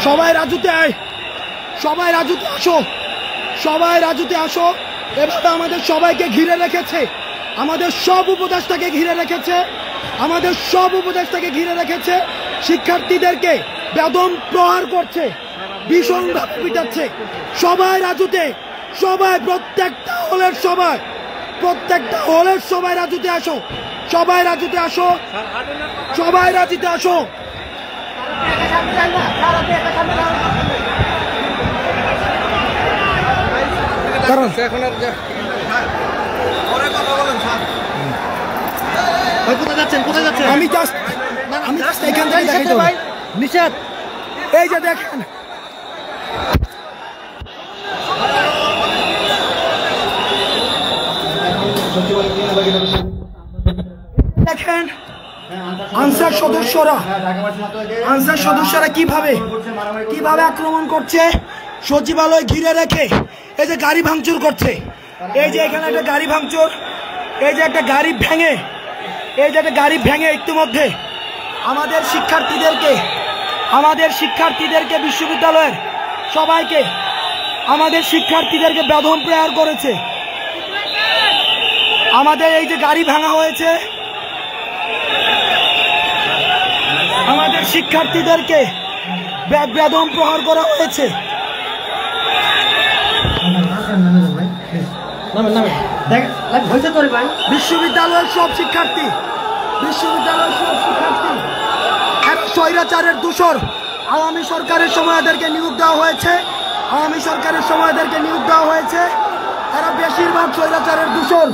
সবাই রাজুতে আয়, সবাই রাজুতে আসো, সবাই রাজুতে আসো। এভাবে আমাদের সবাইকে ঘিরে রেখেছে, আমাদের সব উপদেষ্টাকে ঘিরে রেখেছে, আমাদের সব উপদেষ্টাকে ঘিরে রেখেছে। শিক্ষার্থীদেরকে বেদম প্রহার করছে, ভীষণভাবে পিটাচ্ছে। সবাই রাজুতে, সবাই প্রত্যেকটা হলের সবাই, প্রত্যেকটা হলের সবাই রাজুতে আসো, সবাই রাজুতে আসো, সবাই রাজুতে আসো। কারণ কোথায় যাচ্ছেন, কোথায় যাচ্ছেন? আমি জাস্ট এখান থেকে দেখাই তো নিষেধ। এই যে দেখেন, দেখেন আনসার সদস্যরা কিভাবে আক্রমণ করছে, সচিবালয় ঘিরে রেখে এই যে গাড়ি ভাঙচুর করছে। এই যে এখানে একটা গাড়ি ভাঙচুর, এই যে একটা গাড়ি ভেঙে, এই যে একটা গাড়ি ভেঙে ইতিমধ্যে আমাদের শিক্ষার্থীদেরকে বিশ্ববিদ্যালয়ের সবাইকে, আমাদের শিক্ষার্থীদেরকে বেদম প্রহার করেছে। আমাদের এই যে গাড়ি ভাঙা হয়েছে, আমাদের শিক্ষার্থীদেরকে বেদম প্রহার করা হয়েছে। বিশ্ববিদ্যালয়ের সব শিক্ষার্থী স্বৈরাচারের দূষর। আওয়ামী সরকারের সময় এদেরকে নিয়োগ দেওয়া হয়েছে, এরা বেশিরভাগ স্বৈরাচারের দূষর।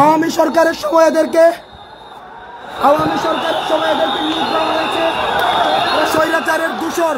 আওয়ামী সরকারের সময় এদেরকে নিয়োগ দেওয়া হয়েছে, এরা স্বৈরাচারের দূষর।